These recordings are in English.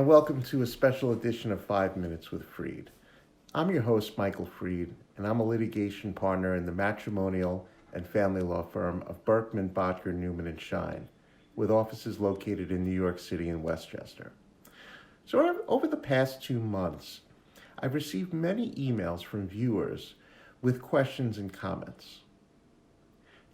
and welcome to a special edition of 5 Minutes with Freed. I'm your host, Michael Freed, and I'm a litigation partner in the matrimonial and family law firm of Berkman, Bodker, Newman, and Shine, with offices located in New York City and Westchester. So over the past 2 months, I've received many emails from viewers with questions and comments.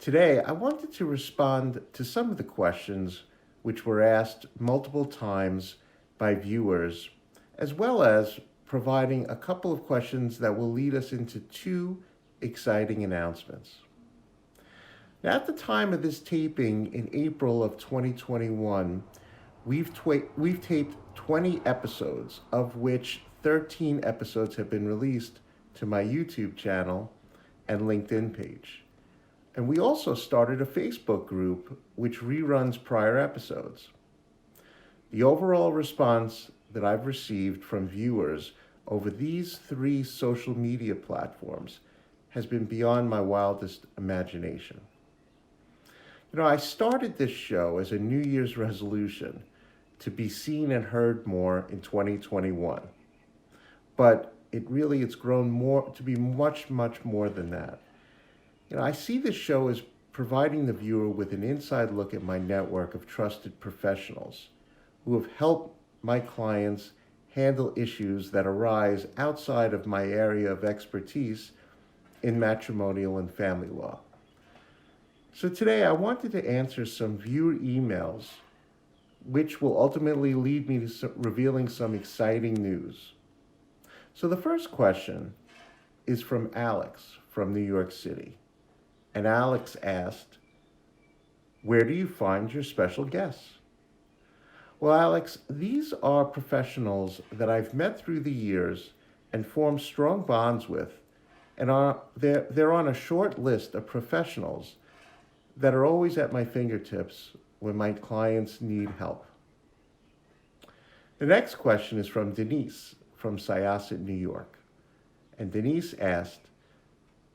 Today, I wanted to respond to some of the questions which were asked multiple times by viewers, as well as providing a couple of questions that will lead us into 2 exciting announcements. Now, at the time of this taping in April of 2021, we've taped 20 episodes, of which 13 episodes have been released to my YouTube channel and LinkedIn page. And we also started a Facebook group which reruns prior episodes. The overall response that I've received from viewers over these 3 social media platforms has been beyond my wildest imagination. I started this show as a New Year's resolution to be seen and heard more in 2021. But it's grown more to be much, much more than that. I see this show as providing the viewer with an inside look at my network of trusted professionals who have helped my clients handle issues that arise outside of my area of expertise in matrimonial and family law. So today I wanted to answer some viewer emails, which will ultimately lead me to revealing some exciting news. So the first question is from Alex from New York City. And Alex asked, "Where do you find your special guests?" Well, Alex, these are professionals that I've met through the years and formed strong bonds with, and they're on a short list of professionals that are always at my fingertips when my clients need help. The next question is from Denise from Syosset, New York. And Denise asked,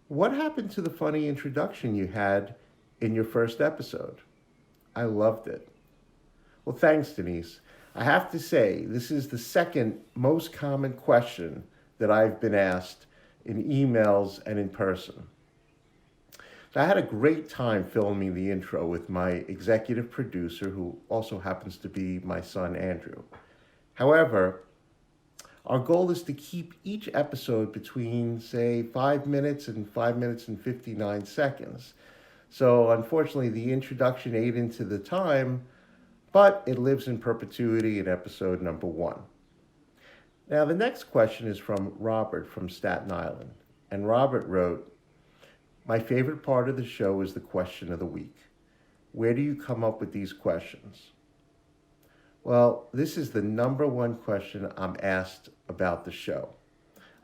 "What happened to the funny introduction you had in your first episode? I loved it." Well, thanks, Denise. I have to say, this is the second most common question that I've been asked in emails and in person. So I had a great time filming the intro with my executive producer, who also happens to be my son, Andrew. However, our goal is to keep each episode between, say, 5 minutes and 5 minutes and 59 seconds. So unfortunately, the introduction ate into the time, but it lives in perpetuity in episode number 1. Now, the next question is from Robert from Staten Island. And Robert wrote, "My favorite part of the show is the question of the week. Where do you come up with these questions?" Well, this is the number 1 question I'm asked about the show.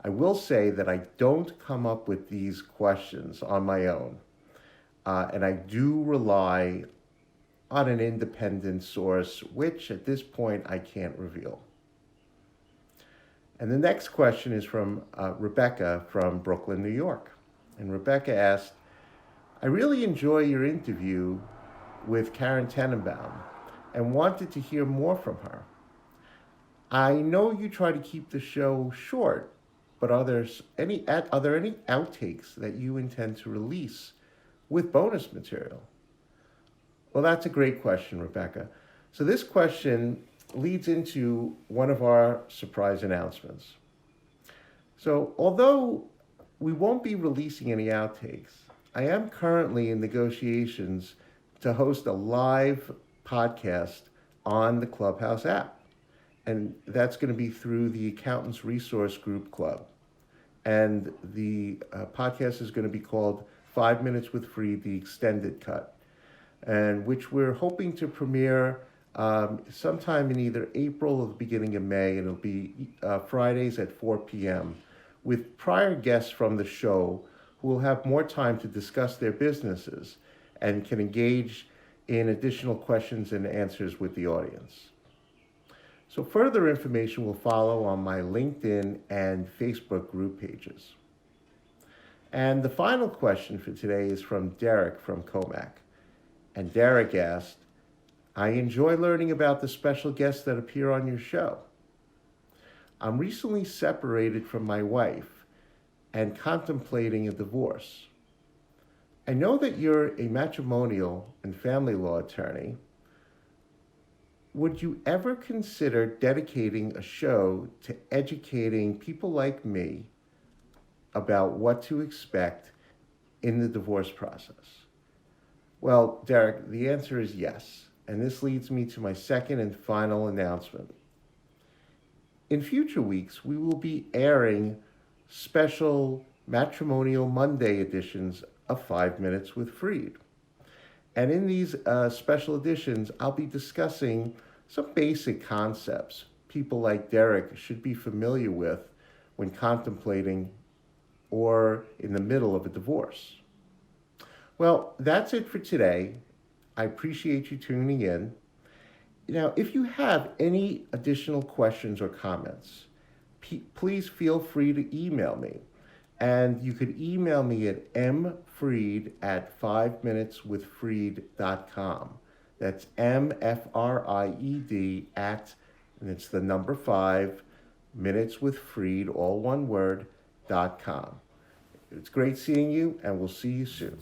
I will say that I don't come up with these questions on my own, and I do rely on an independent source, which at this point I can't reveal. And the next question is from Rebecca from Brooklyn, New York. And Rebecca asked, "I really enjoy your interview with Karen Tenenbaum and wanted to hear more from her. I know you try to keep the show short, but are there any outtakes that you intend to release with bonus material?" Well, that's a great question, Rebecca. So this question leads into one of our surprise announcements. So although we won't be releasing any outtakes, I am currently in negotiations to host a live podcast on the Clubhouse app. And that's going to be through the Accountants Resource Group Club. And the podcast is going to be called 5 Minutes with Freed, the Extended Cut, and which we're hoping to premiere sometime in either April or the beginning of May, and it'll be Fridays at 4 p.m. with prior guests from the show who will have more time to discuss their businesses and can engage in additional questions and answers with the audience. So further information will follow on my LinkedIn and Facebook group pages. And the final question for today is from Derek from Comac. And Derek asked, "I enjoy learning about the special guests that appear on your show. I'm recently separated from my wife and contemplating a divorce. I know that you're a matrimonial and family law attorney. Would you ever consider dedicating a show to educating people like me about what to expect in the divorce process? Well, Derek, the answer is yes. And this leads me to my second and final announcement. In future weeks, we will be airing special Matrimonial Monday editions of 5 Minutes with Freed. And in these special editions, I'll be discussing some basic concepts people like Derek should be familiar with when contemplating or in the middle of a divorce. Well, that's it for today. I appreciate you tuning in. Now, if you have any additional questions or comments, please feel free to email me. And you could email me at mfried@5minuteswithfreed.com. That's MFRIED at, and it's the number 5, minuteswithfreed, all one word, .com. It's great seeing you, and we'll see you soon.